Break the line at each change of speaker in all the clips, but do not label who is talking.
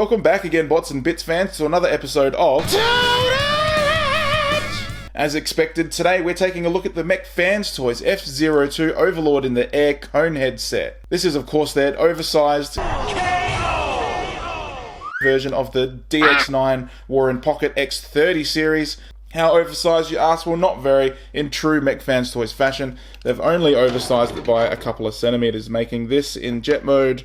welcome back again, bots and bits fans, to another episode of As expected, today we're taking a look at the Mechfans toys F02 Overlord in the Air Conehead set. This is of course their oversized version of the Dx9 War in Pocket X30 series. How oversized, you ask? Well, not very. In true Mechfans toys fashion, they've only oversized it by a couple of centimeters, making this in jet mode,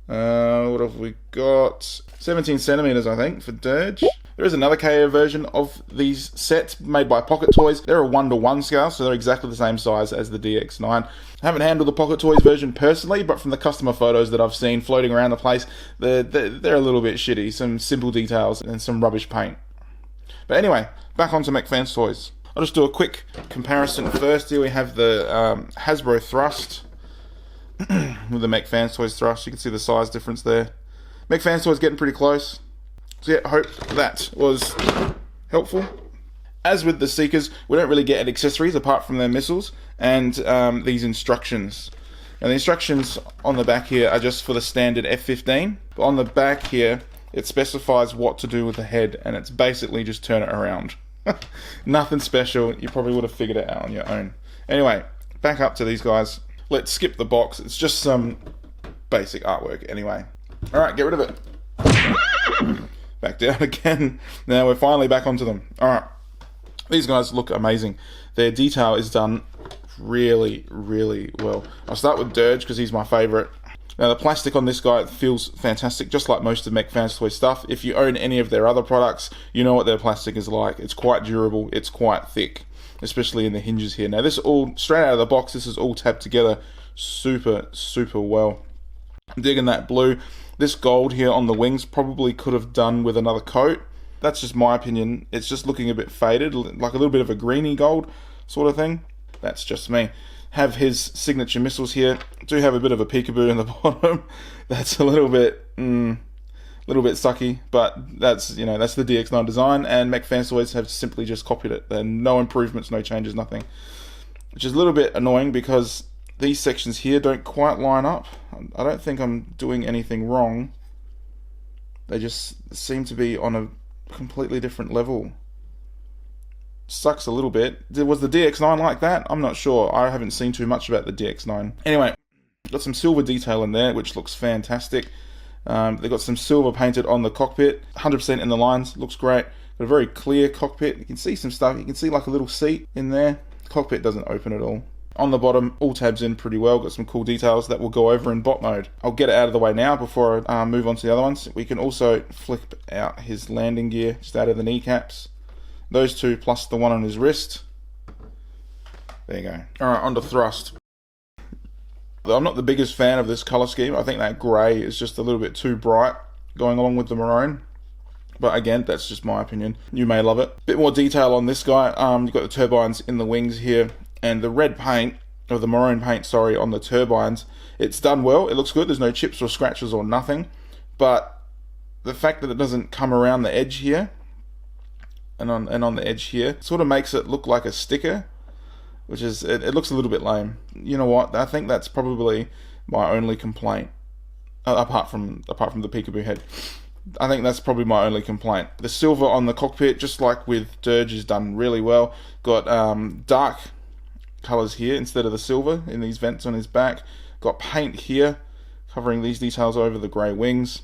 what have we got? 17 centimeters, I think, for Dirge. There is another KO version of these sets made by Pocket Toys. They're a 1-to-1 scale, so they're exactly the same size as the Dx9. I haven't handled the Pocket Toys version personally, but from the customer photos that I've seen floating around the place, they're a little bit shitty. Some simple details and some rubbish paint. But anyway, back onto Mechfans toys. I'll just do a quick comparison first. Here we have the Hasbro Thrust with the Mechfans toys Thrust. You can see the size difference there. Mechfans toys getting pretty close. So yeah, I hope that was helpful. As with the Seekers, we don't really get any accessories apart from their missiles and these instructions. And the instructions on the back here are just for the standard F15. But on the back here, it specifies what to do with the head, and it's basically just turn it around. Nothing special. You probably would have figured it out on your own. Anyway, back up to these guys. Let's skip the box. It's just some basic artwork anyway. Alright, get rid of it. Back down again. Now we're finally back onto them. Alright. These guys look amazing. Their detail is done really, really well. I'll start with Dirge because he's my favourite. Now the plastic on this guy feels fantastic, just like most of Mechfans toy stuff. If you own any of their other products, you know what their plastic is like. It's quite durable, it's quite thick, especially in the hinges here. Now this all, straight out of the box, this is all tabbed together super, super well. I'm digging that blue. This gold here on the wings probably could have done with another coat. That's just my opinion. It's just looking a bit faded, like a little bit of a greeny gold sort of thing. That's just me. Have his signature missiles here. Do have a bit of a peekaboo in the bottom. That's a little bit sucky, but that's, you know, that's the Dx9 design, and Mechfans toys have simply just copied it. There are no improvements, no changes, nothing. Which is a little bit annoying because these sections here don't quite line up. I don't think I'm doing anything wrong. They just seem to be on a completely different level. Sucks a little bit. Was the Dx9 like that? I'm not sure. I haven't seen too much about the Dx9. Anyway, got some silver detail in there, which looks fantastic. They've got some silver painted on the cockpit. 100% in the lines. Looks great. Got a very clear cockpit. You can see some stuff. You can see like a little seat in there. The cockpit doesn't open at all. On the bottom, all tabs in pretty well. Got some cool details that we'll go over in bot mode. I'll get it out of the way now before I move on to the other ones. We can also flip out his landing gear just out of the kneecaps. Those two plus the one on his wrist. There you go. Alright, on to Thrust. I'm not the biggest fan of this colour scheme. I think that grey is just a little bit too bright going along with the maroon. But again, that's just my opinion. You may love it. Bit more detail on this guy. You've got the turbines in the wings here. And the red paint, or the maroon paint, sorry, on the turbines. It's done well. It looks good. There's no chips or scratches or nothing. But the fact that it doesn't come around the edge here, and on the edge here, sort of makes it look like a sticker, which is, it looks a little bit lame. You know what? I think that's probably my only complaint, apart from the peekaboo head. I think that's probably my only complaint. The silver on the cockpit, just like with Dirge, is done really well. Got dark colors here instead of the silver in these vents on his back. Got paint here covering these details over the grey wings.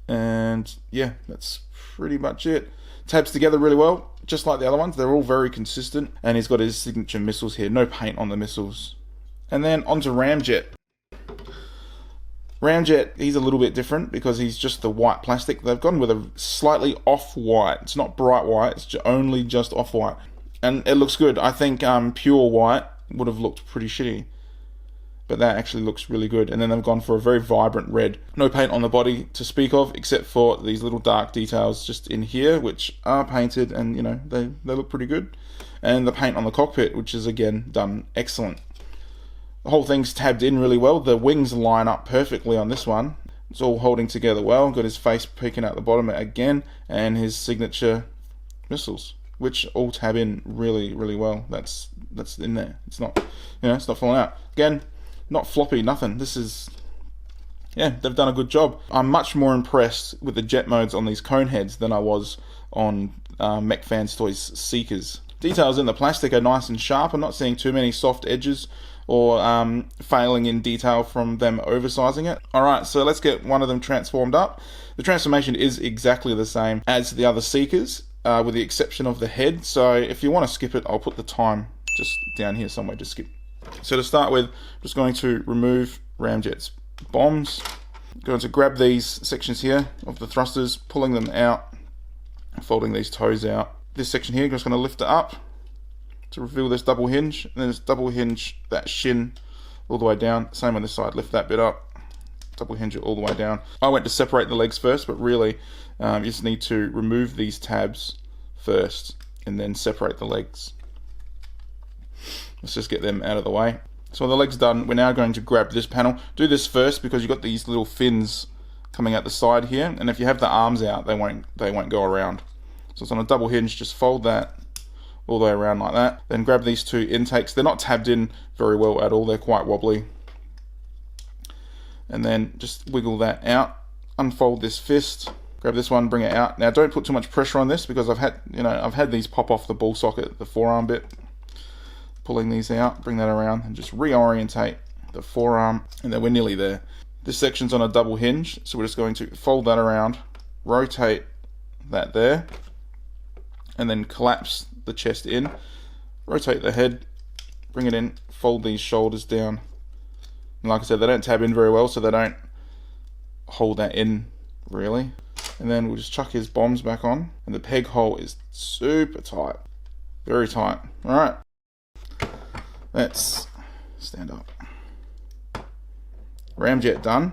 And yeah, that's pretty much it. Tabs together really well, just like the other ones. They're all very consistent, and he's got his signature missiles here. No paint on the missiles. And then onto Ramjet. Ramjet, he's a little bit different because he's just the white plastic. They've gone with a slightly off-white. It's not bright white, it's only just off-white. And it looks good. I think pure white would have looked pretty shitty. But that actually looks really good. And then they've gone for a very vibrant red. No paint on the body to speak of, except for these little dark details just in here, which are painted, and you know, they look pretty good. And the paint on the cockpit, which is again done excellent. The whole thing's tabbed in really well. The wings line up perfectly on this one. It's all holding together well. Got his face peeking out the bottom again, and his signature missiles, which all tab in really, really well. That's in there. It's not, you know, it's not falling out. Again, not floppy, nothing. This is yeah, they've done a good job. I'm much more impressed with the jet modes on these Coneheads than I was on Mechfans Toys Seekers. Details in the plastic are nice and sharp. I'm not seeing too many soft edges or failing in detail from them oversizing it. Alright, so let's get one of them transformed up. The transformation is exactly the same as the other Seekers, with the exception of the head. So if you want to skip it, I'll put the time just down here somewhere to skip. So to start with, I'm just going to remove Ramjet's bombs. I'm going to grab these sections here of the thrusters, pulling them out, folding these toes out. This section here, I'm just going to lift it up to reveal this double hinge, and then just double hinge that shin all the way down. Same on this side, lift that bit up, double hinge it all the way down. I went to separate the legs first, but really you just need to remove these tabs first and then separate the legs. Let's just get them out of the way. So when the leg's done, we're now going to grab this panel. Do this first because you've got these little fins coming out the side here, and if you have the arms out, they won't go around. So it's on a double hinge, just fold that all the way around like that. Then grab these two intakes. They're not tabbed in very well at all, they're quite wobbly. And then just wiggle that out, unfold this fist, grab this one, bring it out. Now don't put too much pressure on this because I've had these pop off the ball socket, the forearm bit. Pulling these out, bring that around and just reorientate the forearm, and then we're nearly there. This section's on a double hinge, so we're just going to fold that around, rotate that there, and then collapse the chest in, rotate the head, bring it in, fold these shoulders down. And like I said, they don't tab in very well, so they don't hold that in really. And then we'll just chuck his bombs back on, and the peg hole is super tight, very tight. Alright, let's stand up. Ramjet done.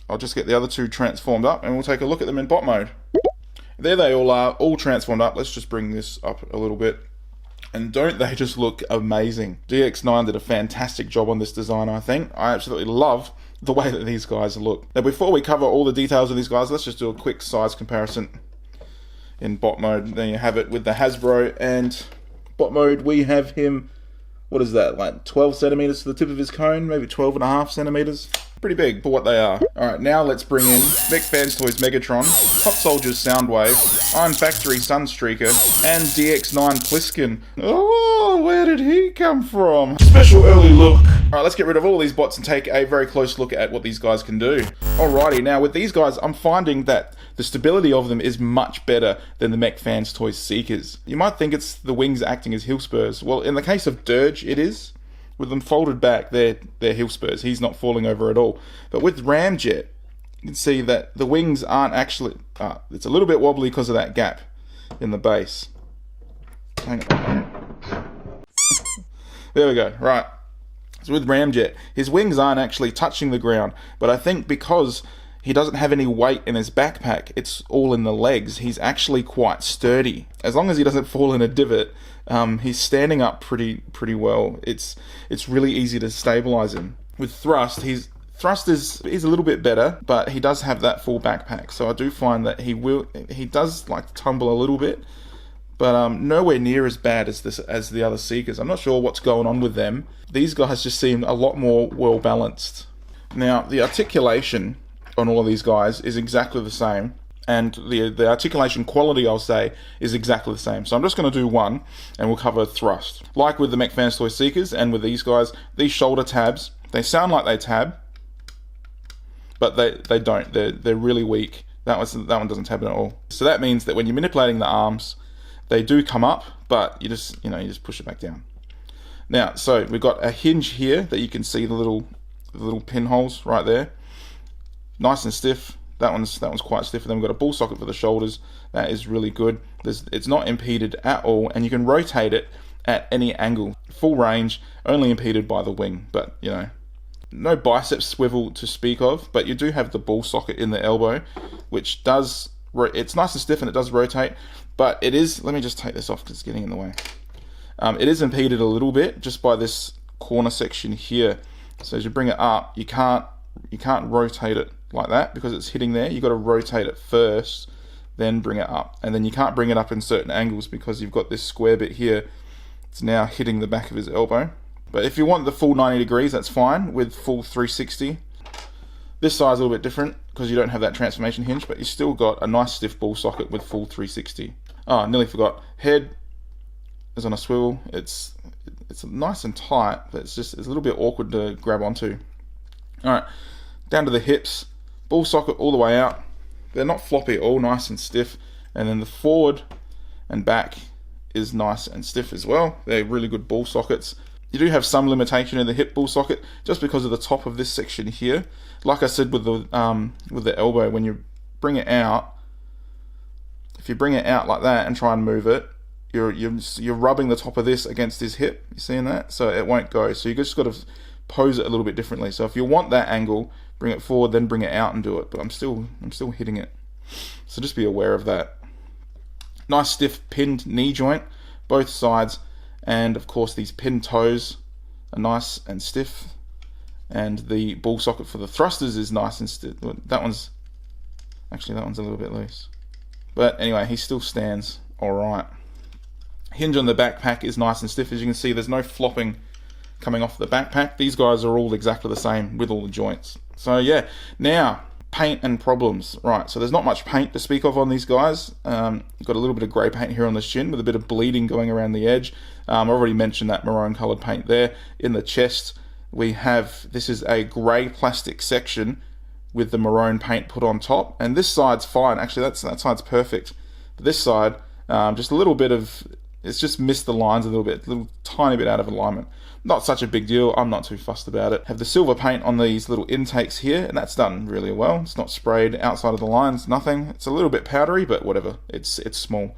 I'll just get the other two transformed up and we'll take a look at them in bot mode. There they all are, all transformed up. Let's just bring this up a little bit. And don't they just look amazing? Dx9 did a fantastic job on this design, I think. I absolutely love the way that these guys look. Now before we cover all the details of these guys, let's just do a quick size comparison in bot mode. Then you have it with the Hasbro, and bot mode we have him, what is that, like 12 centimeters to the tip of his cone, maybe 12.5 centimeters. Pretty big for what they are. Alright, now let's bring in Mechfans Toys Megatron, Hot Soldiers Soundwave, Iron Factory Sunstreaker, and Dx9 Pliskin. Oh, where did he come from? Special early look. Alright, let's get rid of all these bots and take a very close look at what these guys can do. Alrighty, now with these guys, I'm finding that the stability of them is much better than the Mechfans Toys Seekers. You might think it's the wings acting as heel spurs. Well, in the case of Dirge, it is. With them folded back, they're heel spurs. He's not falling over at all. But with Ramjet, you can see that the wings aren't actually... it's a little bit wobbly because of that gap in the base. Hang on. There we go. Right. So with Ramjet, his wings aren't actually touching the ground. But I think because he doesn't have any weight in his backpack, it's all in the legs, he's actually quite sturdy. As long as he doesn't fall in a divot, he's standing up pretty well. It's really easy to stabilize him. With thrust, his thrust is a little bit better, but he does have that full backpack. So I do find that he does like to tumble a little bit, but nowhere near as bad as the other Seekers. I'm not sure what's going on with them. These guys just seem a lot more well balanced. Now the articulation on all of these guys is exactly the same, and the articulation quality, I'll say, is exactly the same. So I'm just going to do one, and we'll cover thrust. Like with the Mechfans Toy Seekers, and with these guys, these shoulder tabs, they sound like they tab, but they don't. They're really weak. That one doesn't tab at all. So that means that when you're manipulating the arms, they do come up, but you just push it back down. Now, so we've got a hinge here that you can see the little pinholes right there. Nice and stiff. That one's quite stiff. And then we've got a ball socket for the shoulders. That is really good. It's not impeded at all, and you can rotate it at any angle. Full range, only impeded by the wing. But no bicep swivel to speak of. But you do have the ball socket in the elbow, which does. It's nice and stiff, and it does rotate. But it is. Let me just take this off because it's getting in the way. It is impeded a little bit just by this corner section here. So as you bring it up, you can't rotate it like that because it's hitting there. You've got to rotate it first, then bring it up. And then you can't bring it up in certain angles because you've got this square bit here. It's now hitting the back of his elbow. But if you want the full 90 degrees, that's fine with full 360. This side's a little bit different because you don't have that transformation hinge, but you still got a nice stiff ball socket with full 360. Oh, nearly forgot. Head is on a swivel. It's nice and tight, but it's a little bit awkward to grab onto. Alright, down to the hips. Ball socket all the way out. They're not floppy at all, nice and stiff. And then the forward and back is nice and stiff as well. They're really good ball sockets. You do have some limitation in the hip ball socket just because of the top of this section here. Like I said with the elbow, when you bring it out, if you bring it out like that and try and move it, you're rubbing the top of this against his hip. You seeing that? So it won't go. So you just got to pose it a little bit differently. So if you want that angle, bring it forward, then bring it out and do it. But I'm still hitting it. So just be aware of that. Nice stiff pinned knee joint, both sides, and of course these pinned toes are nice and stiff. And the ball socket for the thrusters is nice and stiff. That one's a little bit loose. But anyway, he still stands alright. Hinge on the backpack is nice and stiff. As you can see, there's no flopping coming off the backpack. These guys are all exactly the same with all the joints. So yeah, now paint and problems. Right, so there's not much paint to speak of on these guys. Got a little bit of grey paint here on the shin with a bit of bleeding going around the edge. I've already mentioned that maroon coloured paint there. In the chest, we have, this is a grey plastic section with the maroon paint put on top. And this side's fine. Actually, that side's perfect. But this side, just a little bit of, it's just missed the lines a little tiny bit out of alignment. Not such a big deal, I'm not too fussed about it. Have the silver paint on these little intakes here, and that's done really well. It's not sprayed outside of the lines, nothing. It's a little bit powdery, but whatever, it's small.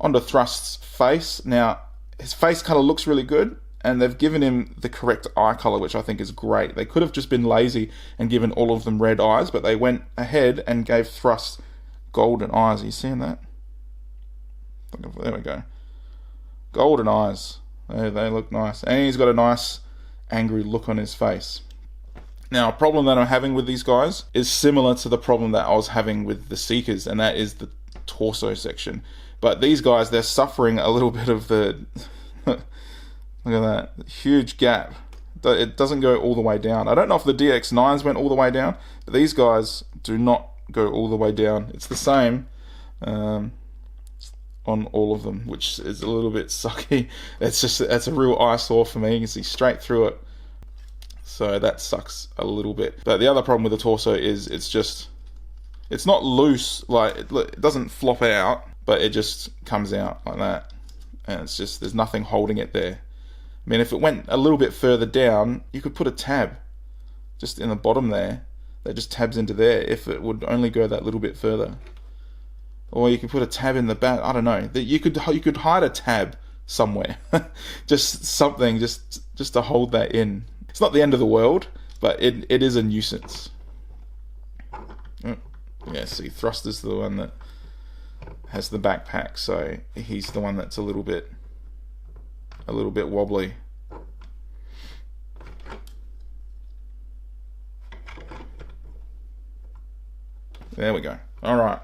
Onto Thrust's face. Now, his face colour looks really good, and they've given him the correct eye colour, which I think is great. They could have just been lazy and given all of them red eyes, but they went ahead and gave Thrust golden eyes. Are you seeing that? There we go. Golden eyes. They look nice. And he's got a nice angry look on his face. Now, a problem that I'm having with these guys is similar to the problem that I was having with the Seekers, and that is the torso section. But these guys, they're suffering a little bit of the... Look at that. Huge gap. It doesn't go all the way down. I don't know if the Dx9s went all the way down, but these guys do not go all the way down. It's the same... on all of them, which is a little bit sucky. That's a real eyesore for me. You can see straight through it. So that sucks a little bit. But the other problem with the torso is it's not loose, like it doesn't flop out, but it just comes out like that. And it's just, there's nothing holding it there. I mean, if it went a little bit further down, you could put a tab just in the bottom there that just tabs into there if it would only go that little bit further. Or you could put a tab in the back. I don't know. You could hide a tab somewhere, just something, just to hold that in. It's not the end of the world, but it is a nuisance. Oh, yeah, see, Thruster's the one that has the backpack, so he's the one that's a little bit wobbly. There we go. All right.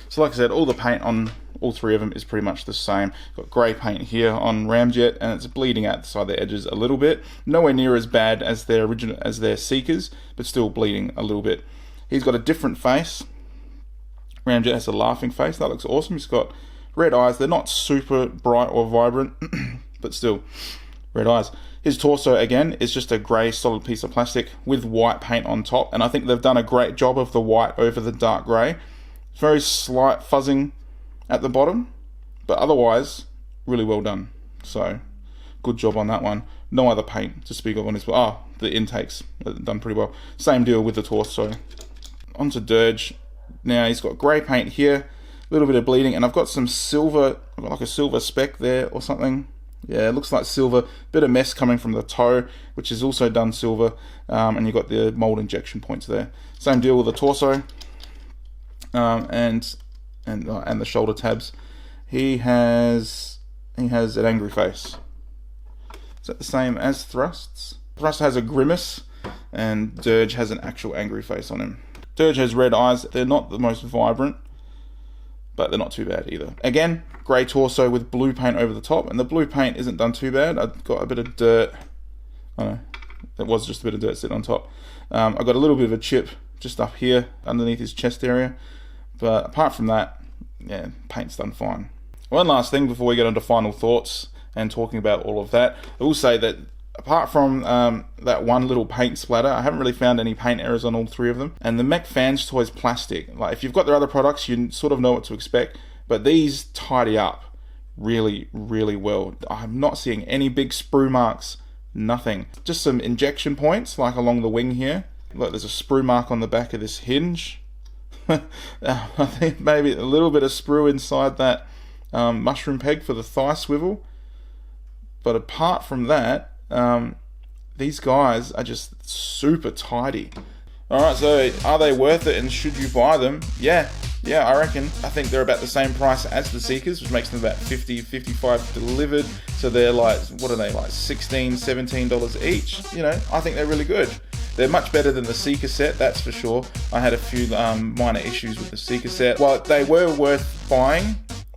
So like I said, all the paint on all three of them is pretty much the same. Got grey paint here on Ramjet, and it's bleeding outside the edges a little bit. Nowhere near as bad as their Seekers, but still bleeding a little bit. He's got a different face. Ramjet has a laughing face. That looks awesome. He's got red eyes. They're not super bright or vibrant, but still red eyes. His torso, again, is just a grey solid piece of plastic with white paint on top, and I think they've done a great job of the white over the dark grey. Very slight fuzzing at the bottom, but otherwise really well done. So good job on that one. No other paint to speak of on this. The intakes done pretty well. Same deal with the torso. Onto Dirge. Now he's got grey paint here, a little bit of bleeding, and I've got some silver. I've got like a silver speck there or something. Yeah, it looks like silver. Bit of mess coming from the toe, which is also done silver, and you've got the mold injection points there. Same deal with the torso. And the shoulder tabs. He has an angry face. Is that the same as Thrust's? Thrust has a grimace, and Dirge has an actual angry face on him. Dirge has red eyes. They're not the most vibrant, but they're not too bad either. Again, grey torso with blue paint over the top, and the blue paint isn't done too bad. I've got a bit of dirt. I don't know. There was just a bit of dirt sitting on top. I got a little bit of a chip just up here underneath his chest area, but apart from that, yeah, paint's done fine. One last thing before we get on to final thoughts and talking about all of that, I will say that apart from that one little paint splatter, I haven't really found any paint errors on all 3 of them. And the Mechfans toys plastic, like if you've got their other products, you sort of know what to expect, but these tidy up really, really well. I'm not seeing any big sprue marks, nothing. Just some injection points, like along the wing here. Look, there's a sprue mark on the back of this hinge. I think maybe a little bit of sprue inside that mushroom peg for the thigh swivel. But apart from that, these guys are just super tidy. Alright, so are they worth it and should you buy them? Yeah, I reckon. I think they're about the same price as the Seekers, which makes them about $50, $55 delivered. So they're like, what are they, like $16, $17 each? You know, I think they're really good. They're much better than the Seeker set, that's for sure. I had a few minor issues with the Seeker set. While they were worth buying,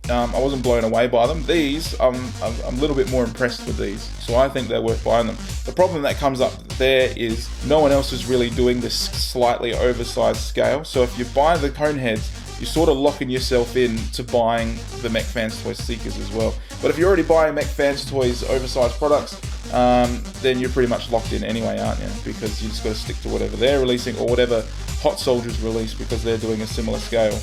I wasn't blown away by them. These, I'm a little bit more impressed with these, so I think they're worth buying them. The problem that comes up there is no one else is really doing this slightly oversized scale. So if you buy the Coneheads, you're sort of locking yourself in to buying the Mechfans Toys Seekers as well. But if you're already buying Mechfans Toys oversized products, then you're pretty much locked in anyway, aren't you? Because you just got to stick to whatever they're releasing or whatever Hot Soldiers release, because they're doing a similar scale.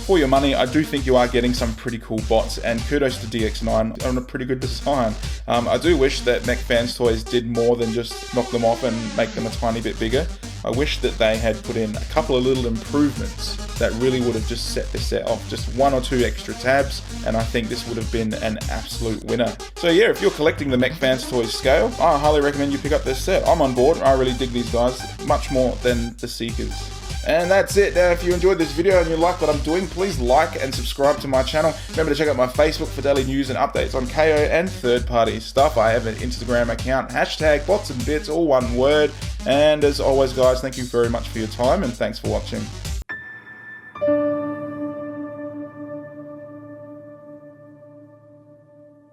For your money, I do think you are getting some pretty cool bots, and kudos to Dx9 on a pretty good design. I do wish that Mechfans Toys did more than just knock them off and make them a tiny bit bigger. I wish that they had put in a couple of little improvements that really would have just set this set off. Just 1 or 2 extra tabs, and I think this would have been an absolute winner. So yeah, if you're collecting the Mechfans Toys scale, I highly recommend you pick up this set. I'm on board. I really dig these guys, much more than the Seekers. And that's it. Now, if you enjoyed this video and you like what I'm doing, please like and subscribe to my channel. Remember to check out my Facebook for daily news and updates on KO and third-party stuff. I have an Instagram account, #bots and bits, all one word. And as always, guys, thank you very much for your time, and thanks for watching.